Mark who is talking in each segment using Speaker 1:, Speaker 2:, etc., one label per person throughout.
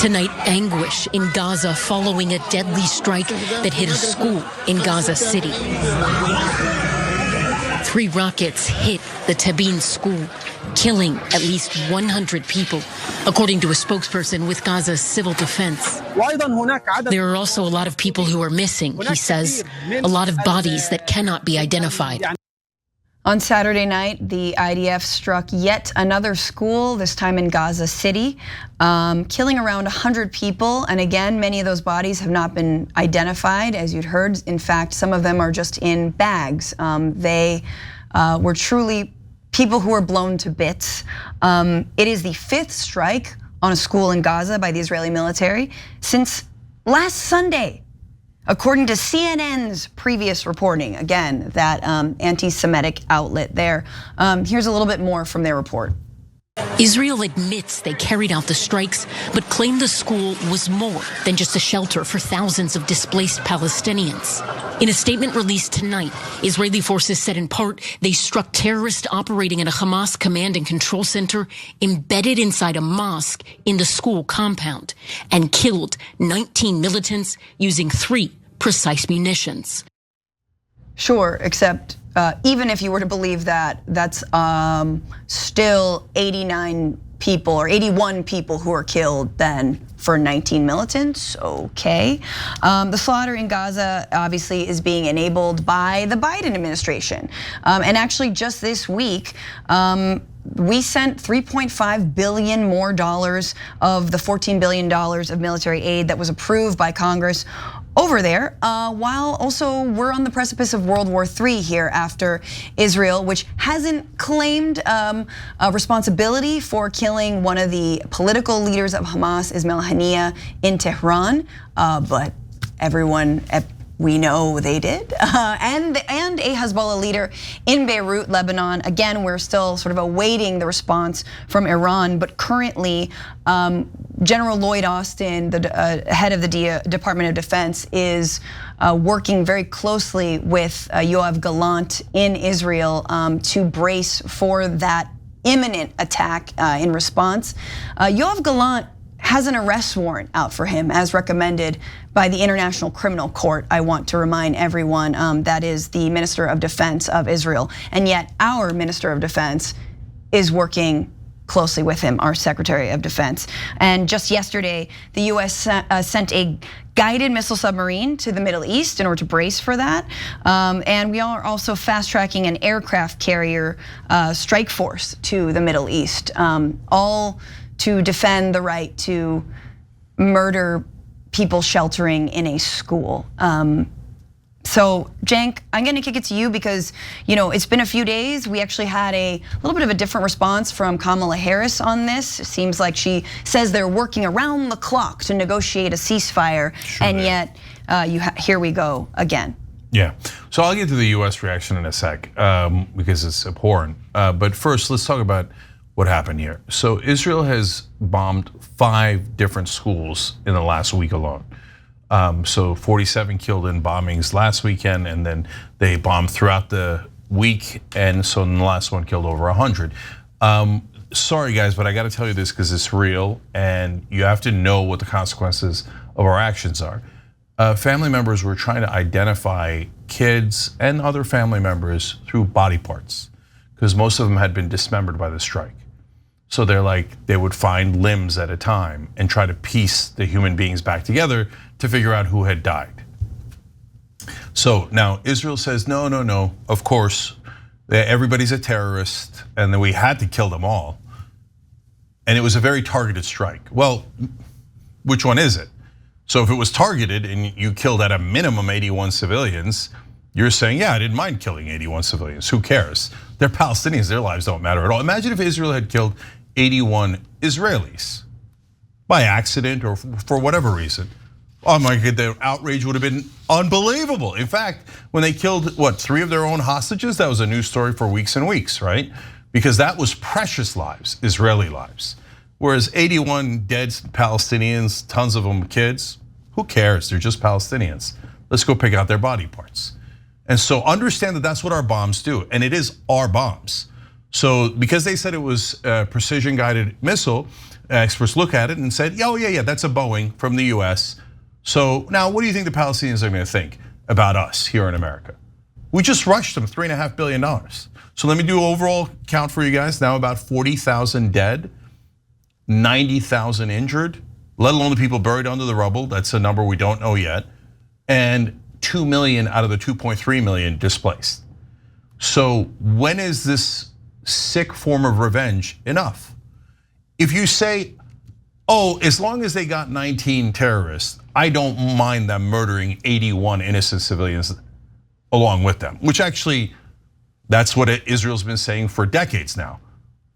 Speaker 1: Tonight, anguish in Gaza following a deadly strike that hit a school in Gaza City. 3 rockets hit the Al-Tabi'in school, killing at least 100 people, according to a spokesperson with Gaza Civil Defense. There are also a lot of people who are missing, he says, a lot of bodies that cannot be identified.
Speaker 2: On Saturday night, the IDF struck yet another school, this time in Gaza City, killing around 100 people. And again, many of those bodies have not been identified, as you'd heard. In fact, some of them are just in bags. They were truly people who were blown to bits. It is the 5th strike on a school in Gaza by the Israeli military since last Sunday, according to CNN's previous reporting. Again, that anti-Semitic outlet there. Here's a little bit more from their report.
Speaker 1: Israel admits they carried out the strikes, but claimed the school was more than just a shelter for thousands of displaced Palestinians. In a statement released tonight, Israeli forces said in part they struck terrorists operating at a Hamas command and control center embedded inside a mosque in the school compound and killed 19 militants using 3 precise munitions.
Speaker 2: Sure, except even if you were to believe that, that's still 89 people or 81 people who are killed then for 19 militants. Okay. The slaughter in Gaza obviously is being enabled by the Biden administration. And actually just this week, we sent $3.5 billion more of the $14 billion of military aid that was approved by Congress over there, while also we're on the precipice of World War III here after Israel, which hasn't claimed a responsibility for killing one of the political leaders of Hamas, Ismail Haniyeh, in Tehran, but everyone we know they did, and a Hezbollah leader in Beirut, Lebanon. Again, we're still sort of awaiting the response from Iran, but currently, General Lloyd Austin, the head of the Department of Defense, is working very closely with Yoav Gallant in Israel to brace for that imminent attack in response. Yoav Gallant has an arrest warrant out for him as recommended by the International Criminal Court. I want to remind everyone that is the Minister of Defense of Israel. And yet our Minister of Defense is working closely with him, our Secretary of Defense. And just yesterday, the US sent a guided missile submarine to the Middle East in order to brace for that. And we are also fast tracking an aircraft carrier strike force to the Middle East, all to defend the right to murder people sheltering in a school. So Cenk, I'm gonna kick it to you because it's been a few days. We actually had a little bit of a different response from Kamala Harris on this. It seems like she says they're working around the clock to negotiate a ceasefire, sure, and yet here we go again.
Speaker 3: Yeah, so I'll get to the US reaction in a sec because it's abhorrent. But first, let's talk about what happened here. So Israel has bombed 5 different schools in the last week alone. So 47 killed in bombings last weekend, and then they bombed throughout the week, and so in the last one killed over 100. Sorry guys, but I gotta tell you this because it's real, and you have to know what the consequences of our actions are. Family members were trying to identify kids and other family members through body parts because most of them had been dismembered by the strike. So they would find limbs at a time and try to piece the human beings back together to figure out who had died. So now Israel says, no, of course, everybody's a terrorist and then we had to kill them all. And it was a very targeted strike. Well, which one is it? So if it was targeted and you killed at a minimum 81 civilians, you're saying, yeah, I didn't mind killing 81 civilians, who cares? They're Palestinians, their lives don't matter at all. Imagine if Israel had killed 81 Israelis by accident or for whatever reason. Oh my God, the outrage would have been unbelievable. In fact, when they killed, 3 of their own hostages, that was a news story for weeks and weeks, right? Because that was precious lives, Israeli lives. Whereas 81 dead Palestinians, tons of them kids, who cares? They're just Palestinians. Let's go pick out their body parts. And so understand that that's what our bombs do, and it is our bombs. So because they said it was a precision guided missile, experts look at it and said, oh yeah, that's a Boeing from the US. So now what do you think the Palestinians are gonna think about us here in America? We just rushed them $3.5 billion. So let me do an overall count for you guys. Now about 40,000 dead, 90,000 injured, let alone the people buried under the rubble. That's a number we don't know yet. And 2 million out of the 2.3 million displaced. So when is this sick form of revenge enough? If you say, as long as they got 19 terrorists, I don't mind them murdering 81 innocent civilians along with them, which actually, that's what Israel's been saying for decades now.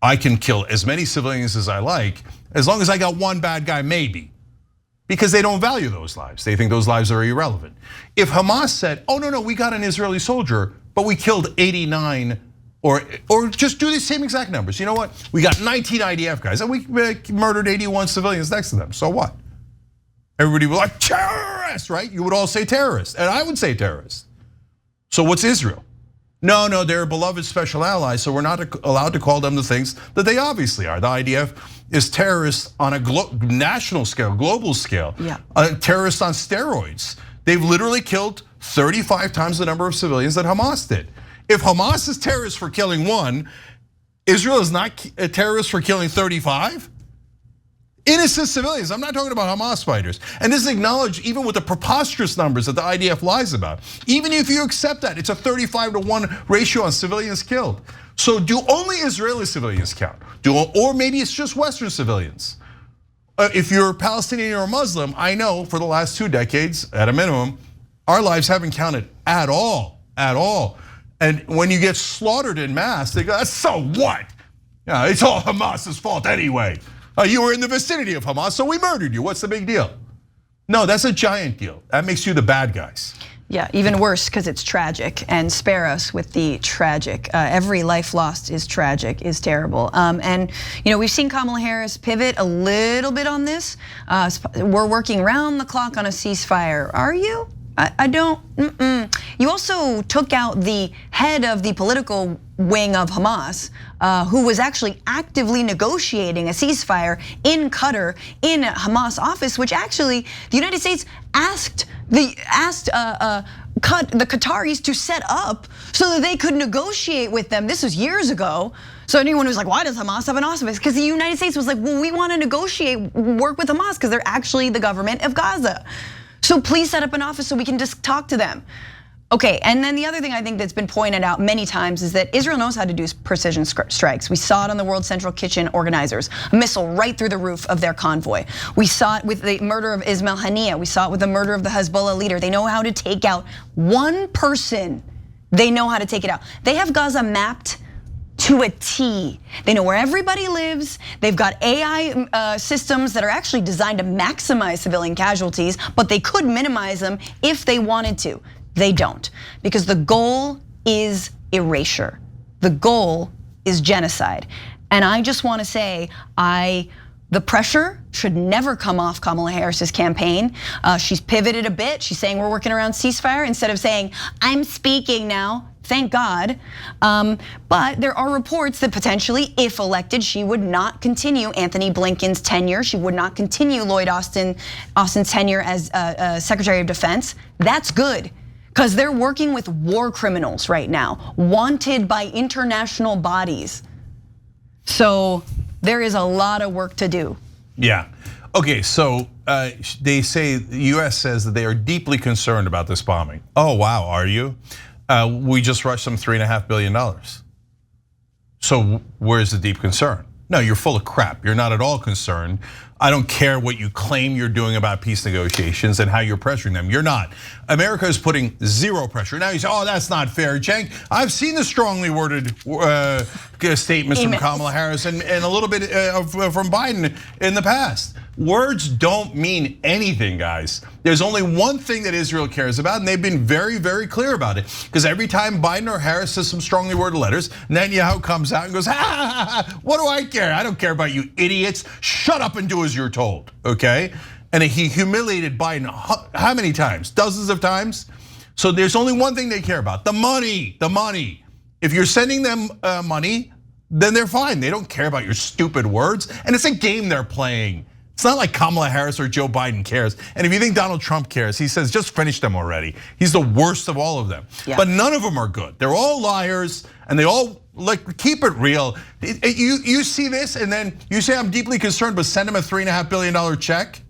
Speaker 3: I can kill as many civilians as I like, as long as I got one bad guy, maybe. Because they don't value those lives. They think those lives are irrelevant. If Hamas said, no, we got an Israeli soldier, but we killed 89, or just do the same exact numbers. You know what? We got 19 IDF guys and we murdered 81 civilians next to them. So what? Everybody would be like, terrorists, right? You would all say terrorists, and I would say terrorists. So what's Israel? No, they're a beloved special ally, so we're not allowed to call them the things that they obviously are. The IDF is terrorists on a national scale, global scale. Terrorists on steroids. They've literally killed 35 times the number of civilians that Hamas did. If Hamas is terrorists for killing one, Israel is not a terrorist for killing 35? Innocent civilians, I'm not talking about Hamas fighters. And this is acknowledged even with the preposterous numbers that the IDF lies about. Even if you accept that, it's a 35-to-1 ratio on civilians killed. So do only Israeli civilians count? Or maybe it's just Western civilians. If you're Palestinian or Muslim, I know for the last 2 decades, at a minimum, our lives haven't counted at all. And when you get slaughtered in mass, they go, so what? It's all Hamas's fault anyway. You were in the vicinity of Hamas, so we murdered you. What's the big deal? No, that's a giant deal. That makes you the bad guys.
Speaker 2: Yeah, even worse because it's tragic, and spare us with the tragic. Every life lost is tragic, is terrible. And we've seen Kamala Harris pivot a little bit on this. We're working round the clock on a ceasefire. Are you? I don't. You also took out the head of the political wing of Hamas, who was actually actively negotiating a ceasefire in Qatar, in Hamas office, which actually the United States asked the Qataris to set up so that they could negotiate with them. This was years ago. So anyone who's like, why does Hamas have an office? Because the United States was like, well, we want to negotiate, work with Hamas because they're actually the government of Gaza. So please set up an office so we can just talk to them. Okay, and then the other thing I think that's been pointed out many times is that Israel knows how to do precision strikes. We saw it on the World Central Kitchen organizers, a missile right through the roof of their convoy. We saw it with the murder of Ismail Haniyeh. We saw it with the murder of the Hezbollah leader. They know how to take out one person. They know how to take it out. They have Gaza mapped to a T. They know where everybody lives. They've got AI systems that are actually designed to maximize civilian casualties, but they could minimize them if they wanted to. They don't, because the goal is erasure. The goal is genocide. And I just want to say, the pressure should never come off Kamala Harris's campaign. She's pivoted a bit. She's saying we're working around ceasefire instead of saying, I'm speaking now. Thank God. But there are reports that potentially, if elected, she would not continue Anthony Blinken's tenure. She would not continue Lloyd Austin's tenure as Secretary of Defense. That's good, because they're working with war criminals right now, wanted by international bodies. So there is a lot of work to do.
Speaker 3: Yeah. Okay, so they say, the US says that they are deeply concerned about this bombing. Oh, wow, are you? We just rushed them $3.5 billion. So where's the deep concern? No, you're full of crap. You're not at all concerned. I don't care what you claim you're doing about peace negotiations and how you're pressuring them. You're not. America is putting zero pressure. Now you say, that's not fair, Cenk. I've seen the strongly worded statements from Kamala Harris and a little bit from Biden in the past. Words don't mean anything, guys. There's only one thing that Israel cares about, and they've been very, very clear about it. Because every time Biden or Harris says some strongly worded letters, Netanyahu comes out and goes, what do I care? I don't care about you idiots. Shut up and do as you're told, okay? And he humiliated Biden how many times? Dozens of times? So there's only one thing they care about, the money, the money. If you're sending them money, then they're fine. They don't care about your stupid words. And it's a game they're playing. It's not like Kamala Harris or Joe Biden cares. And if you think Donald Trump cares, he says, just finish them already. He's the worst of all of them. Yeah. But none of them are good. They're all liars and they all keep it real. You see this and then you say, I'm deeply concerned, but send him a $3.5 billion check?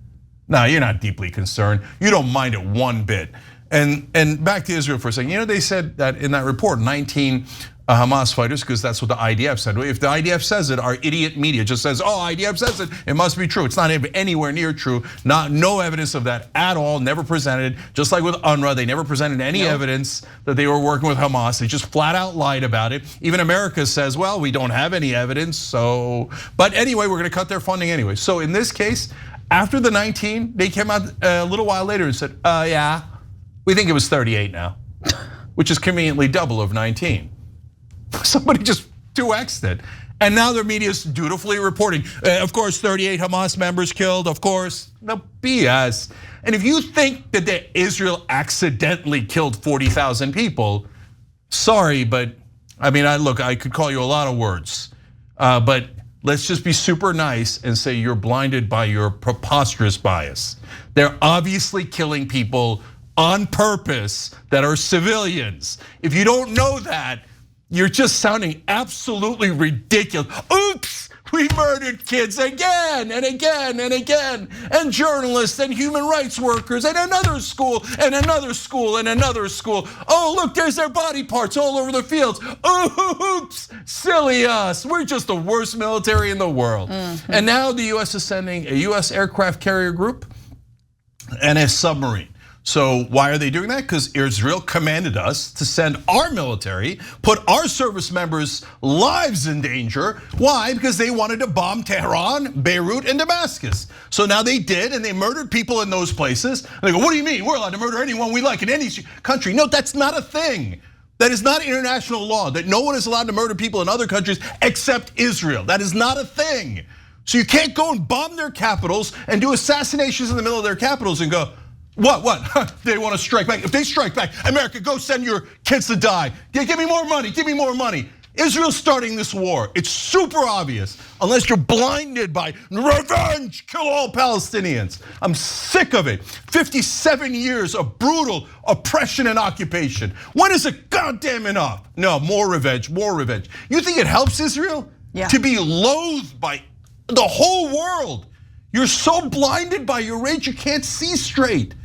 Speaker 3: No, you're not deeply concerned. You don't mind it one bit. And back to Israel for a second. They said that in that report, 19 Hamas fighters, because that's what the IDF said. If the IDF says it, our idiot media just says, oh, IDF says it, it must be true. It's not anywhere near true. No evidence of that at all, never presented. Just like with UNRWA, they never presented any evidence that they were working with Hamas. They just flat out lied about it. Even America says, well, we don't have any evidence, so. But anyway, we're gonna cut their funding anyway. So in this case, after the 19, they came out a little while later and said, yeah, we think it was 38 now, which is conveniently double of 19. Somebody just 2x'd it. And now their media is dutifully reporting, of course, 38 Hamas members killed, of course. No BS. And if you think that Israel accidentally killed 40,000 people, sorry, but I mean, look, I could call you a lot of words, but let's just be super nice and say you're blinded by your preposterous bias. They're obviously killing people on purpose that are civilians. If you don't know that, you're just sounding absolutely ridiculous. Oops, we murdered kids again and again and again, and journalists and human rights workers and another school and another school and another school. Oh, look, there's their body parts all over the fields. Oops, silly us. We're just the worst military in the world. And now the US is sending a US aircraft carrier group and a submarine. So why are they doing that? Because Israel commanded us to send our military, put our service members' lives in danger. Why? Because they wanted to bomb Tehran, Beirut, and Damascus. So now they did, and they murdered people in those places. And they go, what do you mean? We're allowed to murder anyone we like in any country. No, that's not a thing. That is not international law, that no one is allowed to murder people in other countries except Israel. That is not a thing. So you can't go and bomb their capitals and do assassinations in the middle of their capitals and go, what? They want to strike back. If they strike back, America, go send your kids to die. Give me more money, give me more money. Israel's starting this war. It's super obvious, unless you're blinded by revenge, kill all Palestinians. I'm sick of it. 57 years of brutal oppression and occupation. When is it goddamn enough? No, more revenge, more revenge. You think it helps Israel to be loathed by the whole world? You're so blinded by your rage, you can't see straight.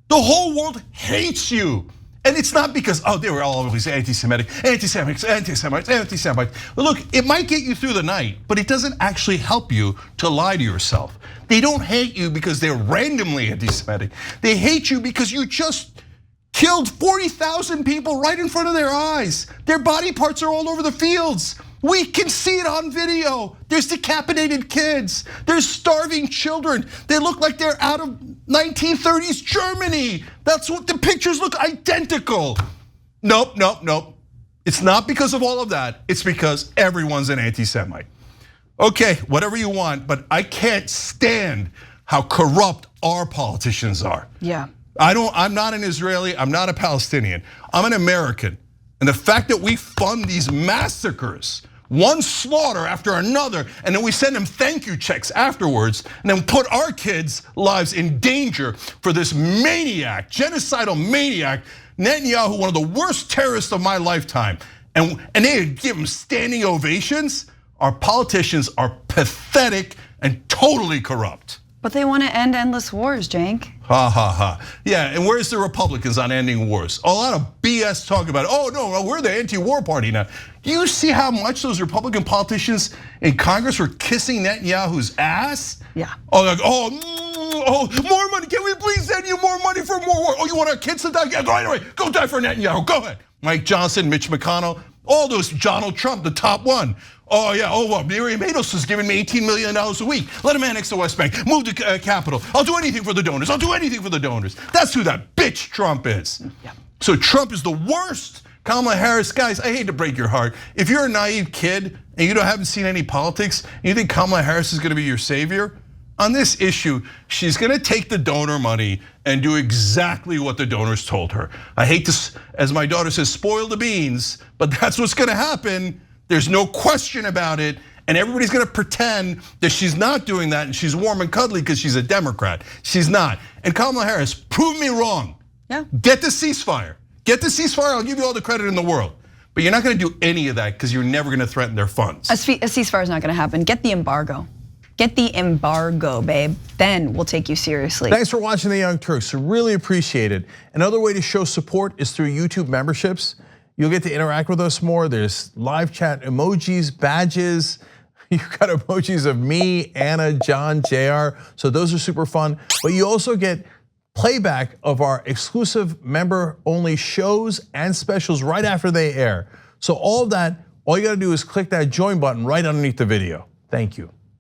Speaker 3: The whole world hates you. And it's not because, they were all always anti-Semitic. But look, it might get you through the night, but it doesn't actually help you to lie to yourself. They don't hate you because they're randomly anti-Semitic. They hate you because you just killed 40,000 people right in front of their eyes. Their body parts are all over the fields. We can see it on video. There's decapitated kids. There's starving children. They look like they're out of 1930s Germany. That's what the pictures look identical. Nope. It's not because of all of that. It's because everyone's an anti-Semite. Okay, whatever you want, but I can't stand how corrupt our politicians are.
Speaker 2: Yeah.
Speaker 3: I'm not an Israeli, I'm not a Palestinian. I'm an American. And the fact that we fund these massacres, one slaughter after another, and then we send them thank you checks afterwards, and then put our kids' lives in danger for this maniac, genocidal maniac, Netanyahu, one of the worst terrorists of my lifetime. And they give him standing ovations. Our politicians are pathetic and totally corrupt.
Speaker 2: But they want to end endless wars, Cenk.
Speaker 3: Yeah, and where's the Republicans on ending wars? A lot of BS talk about, no, we're the anti-war party now. Do you see how much those Republican politicians in Congress were kissing Netanyahu's ass?
Speaker 2: Yeah.
Speaker 3: More money, can we please send you more money for more war? You want our kids to die? Yeah, go anyway, go die for Netanyahu, go ahead. Mike Johnson, Mitch McConnell, all those, Donald Trump, the top one. Miriam Mados is giving me $18 million a week. Let him annex the West Bank, move the capital. I'll do anything for the donors, That's who that bitch Trump is. Yeah. So Trump is the worst. Kamala Harris, guys, I hate to break your heart. If you're a naive kid and you haven't seen any politics, and you think Kamala Harris is gonna be your savior, on this issue, she's gonna take the donor money and do exactly what the donors told her. I hate to, as my daughter says, spoil the beans, but that's what's gonna happen. There's no question about it. And everybody's gonna pretend that she's not doing that and she's warm and cuddly because she's a Democrat. She's not. And Kamala Harris, prove me wrong.
Speaker 2: Yeah.
Speaker 3: Get the ceasefire. Get the ceasefire, I'll give you all the credit in the world. But you're not gonna do any of that because you're never gonna threaten their funds.
Speaker 2: A ceasefire is not gonna happen. Get the embargo. Get the embargo, babe. Then we'll take you seriously.
Speaker 4: Thanks for watching The Young Turks. Really appreciate it. Another way to show support is through YouTube memberships. You'll get to interact with us more. There's live chat emojis, badges. You've got emojis of me, Anna, John, JR. So those are super fun. But you also get playback of our exclusive member-only shows and specials right after they air. So all of that, all you gotta do is click that join button right underneath the video. Thank you.